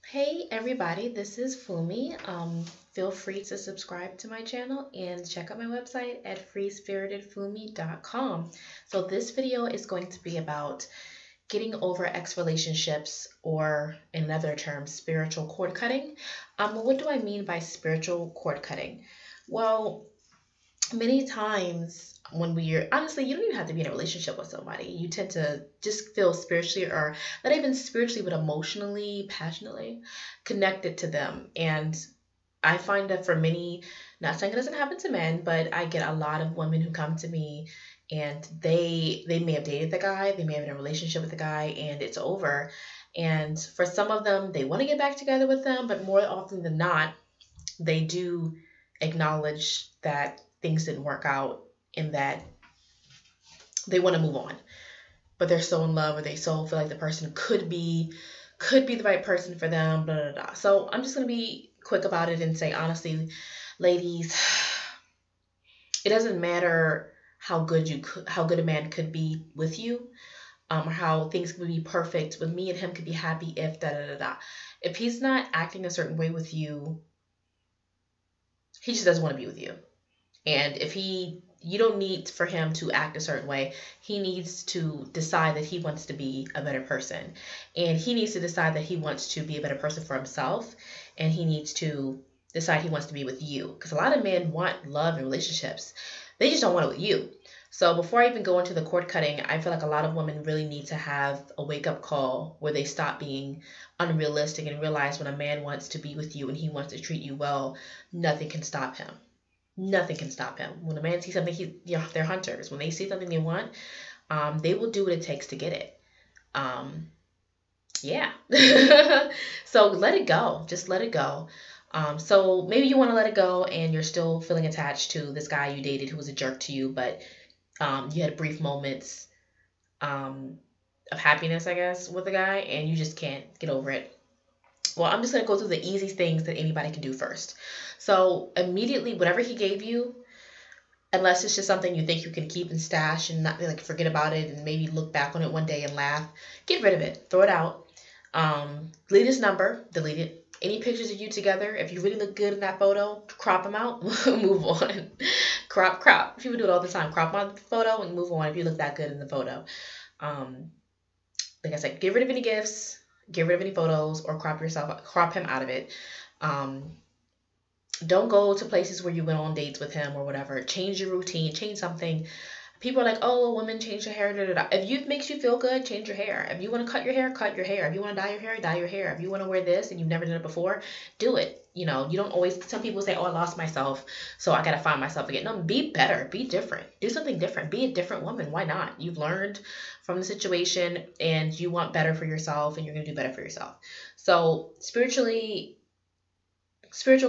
Hey everybody, this is Fumi. Feel free to subscribe to my channel and check out my website at freespiritedfumi.com. So this video is going to be about getting over ex relationships, or in other terms, spiritual cord cutting. What do I mean by spiritual cord cutting? Well, many times when we're honestly, you don't even have to be in a relationship with somebody. You tend to just feel spiritually, or not even spiritually, but emotionally, passionately connected to them. And I find that for many, not saying it doesn't happen to men, but I get a lot of women who come to me and they may have dated the guy, they may have been in a relationship with the guy, and it's over. And for some of them, they want to get back together with them, but more often than not, they do acknowledge that things didn't work out and that they want to move on, but they're so in love, or they so feel like the person could be the right person for them, blah, blah, blah. So I'm just going to be quick about it and say, honestly, ladies, it doesn't matter how good a man could be with you, or how things could be perfect with me and him could be happy if da da da da. If he's not acting a certain way with you, he just doesn't want to be with you. And if you don't need for him to act a certain way. He needs to decide that he wants to be a better person. And he needs to decide that he wants to be a better person for himself. And he needs to decide he wants to be with you. Because a lot of men want love and relationships. They just don't want it with you. So before I even go into the cord cutting, I feel like a lot of women really need to have a wake up call where they stop being unrealistic and realize when a man wants to be with you and he wants to treat you well, nothing can stop him. Nothing can stop him. When a man sees something, they're hunters. When they see something they want, they will do what it takes to get it. Um, yeah. So let it go. Just let it go. So maybe you want to let it go and you're still feeling attached to this guy you dated who was a jerk to you, but you had brief moments um, of happiness, I guess, with the guy, and you just can't get over it. Well, I'm just going to go through the easy things that anybody can do first. So immediately, whatever he gave you, unless it's just something you think you can keep and stash and not like forget about it and maybe look back on it one day and laugh, get rid of it, throw it out. Delete his number, delete it. Any pictures of you together, if you really look good in that photo, crop them out, move on. Crop. People do it all the time. Crop on the photo and move on if you look that good in the photo. Um, like I said, get rid of any gifts, get rid of any photos, or crop him out of it. Um, don't go to places where you went on dates with him or whatever. Change your routine, change something. People are like, oh, women change their hair. Da, da, da. If it makes you feel good, change your hair. If you want to cut your hair, cut your hair. If you want to dye your hair, dye your hair. If you want to wear this and you've never done it before, do it. You know, you don't always, some people say, oh, I lost myself, so I got to find myself again. No, be better, be different, do something different, be a different woman. Why not? You've learned from the situation and you want better for yourself and you're going to do better for yourself. So spiritual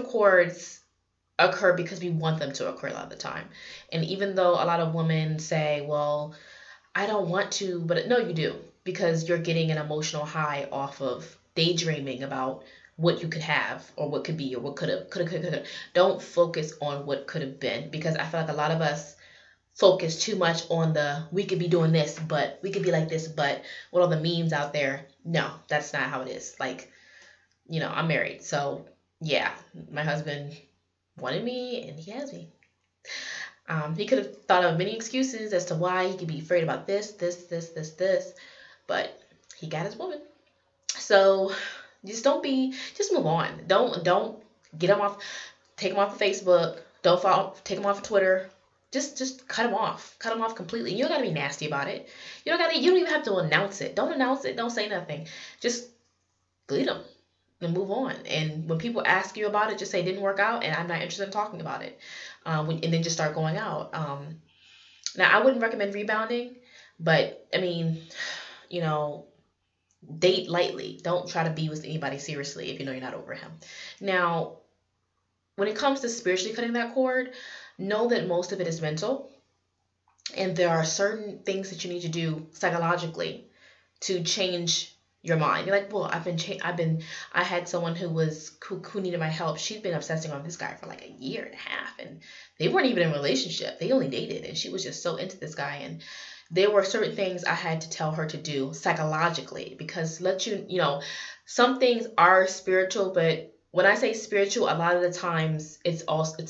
cords occur because we want them to occur a lot of the time. And even though a lot of women say, well, I don't want to, but no, you do, because you're getting an emotional high off of daydreaming about what you could have or what could be or what could have. Don't focus on what could have been, because I feel like a lot of us focus too much on the we could be doing this, but we could be like this, but with all the memes out there. No, that's not how it is. Like, I'm married. So yeah, my husband wanted me and he has me. He could have thought of many excuses as to why he could be afraid about this, but he got his woman. So just move on. Don't get him off, take him off of Facebook. Don't take him off of Twitter. Just cut him off. Cut him off completely. You don't gotta be nasty about it. You don't even have to announce it. Don't announce it. Don't say nothing. Just delete him and move on. And when people ask you about it, just say it didn't work out and I'm not interested in talking about it. And then just start going out. Now, I wouldn't recommend rebounding, but I mean, you know, date lightly. Don't try to be with anybody seriously if you know you're not over him. Now, when it comes to spiritually cutting that cord, know that most of it is mental. And there are certain things that you need to do psychologically to change your mind. You're like, well, I had someone who needed my help. She'd been obsessing on this guy for like a year and a half, and they weren't even in a relationship. They only dated, and she was just so into this guy. And there were certain things I had to tell her to do psychologically, because some things are spiritual, but when I say spiritual, a lot of the times it's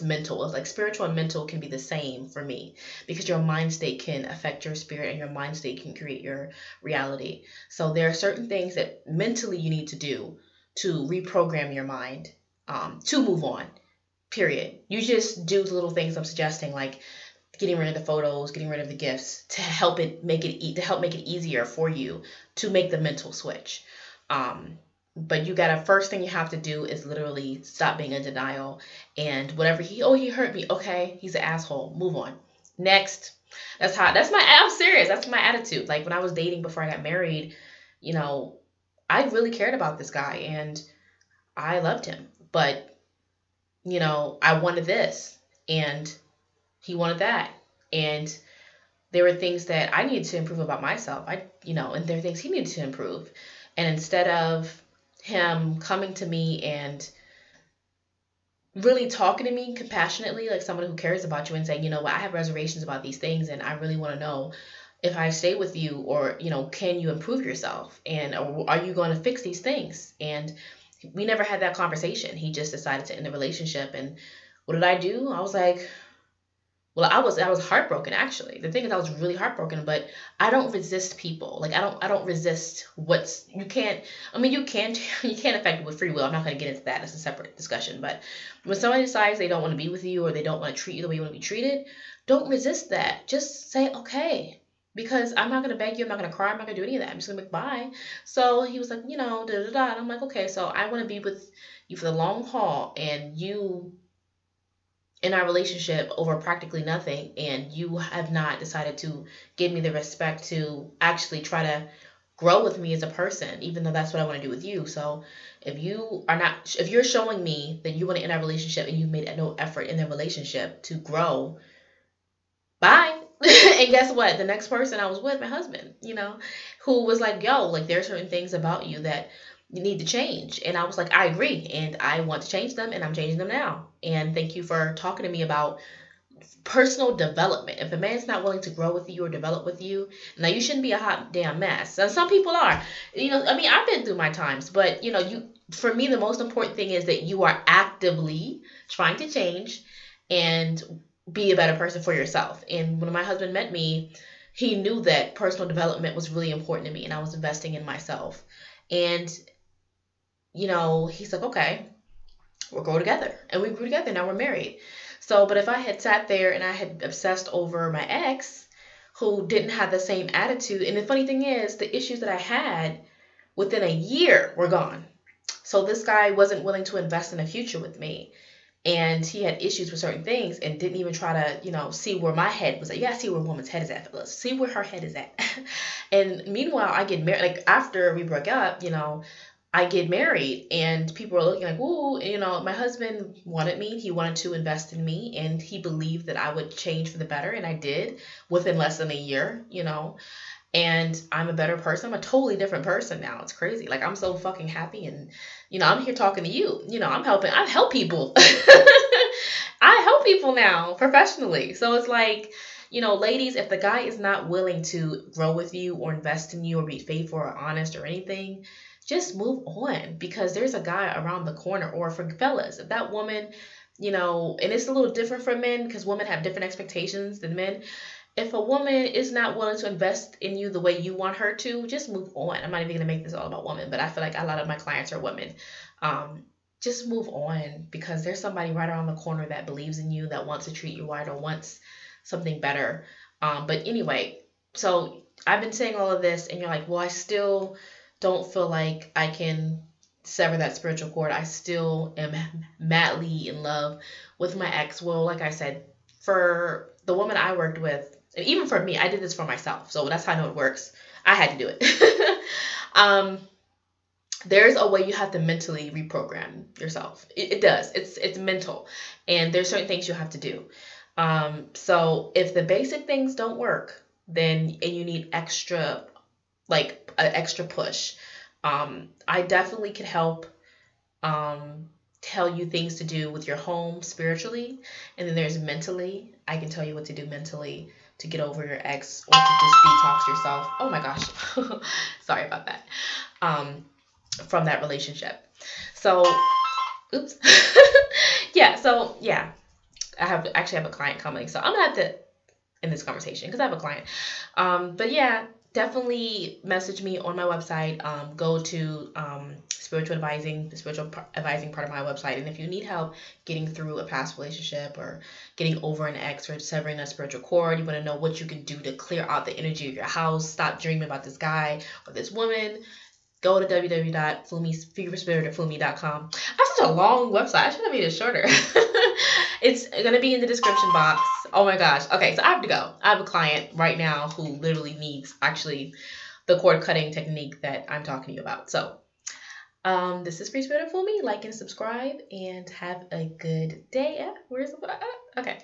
mental. It's like spiritual and mental can be the same for me, because your mind state can affect your spirit and your mind state can create your reality. So there are certain things that mentally you need to do to reprogram your mind, to move on. Period. You just do the little things I'm suggesting, like getting rid of the photos, getting rid of the gifts, to help make it easier for you to make the mental switch. But first thing you have to do is literally stop being in denial, and whatever he hurt me, okay, he's an asshole, move on. Next. I'm serious. That's my attitude. Like when I was dating before I got married, I really cared about this guy and I loved him, but I wanted this and he wanted that. And there were things that I needed to improve about myself. And there are things he needed to improve. And instead of him coming to me and really talking to me compassionately, like someone who cares about you, and saying, I have reservations about these things and I really want to know if I stay with you, or, can you improve yourself? And are you going to fix these things? And we never had that conversation. He just decided to end the relationship. And what did I do? I was like, well, I was heartbroken, actually. The thing is, I was really heartbroken, but I don't resist people. Like, I don't resist you can't affect it with free will. I'm not going to get into that. It's a separate discussion. But when somebody decides they don't want to be with you, or they don't want to treat you the way you want to be treated, don't resist that. Just say, okay. Because I'm not going to beg you. I'm not going to cry. I'm not going to do any of that. I'm just going to be like, bye. So he was like, da da da. And I'm like, okay, so I want to be with you for the long haul, and you in our relationship over practically nothing, and you have not decided to give me the respect to actually try to grow with me as a person, even though that's what I want to do with you. So if you're showing me that you want to end our relationship and you've made no effort in the relationship to grow, bye. And guess what? The next person I was with, my husband, who was like, yo, like there are certain things about you that you need to change. And I was like, I agree. And I want to change them, and I'm changing them now. And thank you for talking to me about personal development. If a man's not willing to grow with you or develop with you, now you shouldn't be a hot damn mess. And some people are, I've been through my times, but for me, the most important thing is that you are actively trying to change and be a better person for yourself. And when my husband met me, he knew that personal development was really important to me, and I was investing in myself. And he's like, okay, we'll grow together. And we grew together. Now we're married. So, but if I had sat there and I had obsessed over my ex who didn't have the same attitude, and the funny thing is, the issues that I had within a year were gone. So this guy wasn't willing to invest in a future with me. And he had issues with certain things and didn't even try to, see where my head was at. You gotta see where a woman's head is at. Let's see where her head is at. And meanwhile, I get married. Like after we broke up, I get married, and people are looking like, ooh, my husband wanted me. He wanted to invest in me, and he believed that I would change for the better. And I did within less than a year, and I'm a better person. I'm a totally different person now. It's crazy. Like I'm so fucking happy, and I'm here talking to you. I help people. I help people now professionally. So it's like, ladies, if the guy is not willing to grow with you or invest in you or be faithful or honest or anything, just move on, because there's a guy around the corner. Or for fellas, if that woman, and it's a little different for men because women have different expectations than men. If a woman is not willing to invest in you the way you want her to, just move on. I'm not even going to make this all about women, but I feel like a lot of my clients are women. Just move on, because there's somebody right around the corner that believes in you, that wants to treat you right, or wants something better. But anyway, so I've been saying all of this, and you're like, well, I still don't feel like I can sever that spiritual cord. I still am madly in love with my ex. Well, like I said, for the woman I worked with, and even for me, I did this for myself. So that's how I know it works. I had to do it. There's a way you have to mentally reprogram yourself. It does. It's mental. And there's certain things you have to do. So if the basic things don't work, and you need extra, like an extra push, I definitely can help tell you things to do with your home spiritually. And then there's mentally. I can tell you what to do mentally to get over your ex or to just detox yourself. Oh my gosh. Sorry about that. From that relationship. So, oops. yeah. I actually have a client coming. So I'm going to have to end this conversation because I have a client. But yeah, definitely message me on my website. Go to spiritual advising, the spiritual advising part of my website. And if you need help getting through a past relationship or getting over an ex or severing a spiritual cord, you want to know what you can do to clear out the energy of your house, stop dreaming about this guy or this woman, go to www.feverspiritedfumi.com. That's such a long website. I should have made it shorter. It's going to be in the description box. Oh my gosh. Okay, so I have to go. I have a client right now who literally needs actually the cord cutting technique that I'm talking to you about. So this is Free Spirited Fumi. Like and subscribe and have a good day. Okay, bye.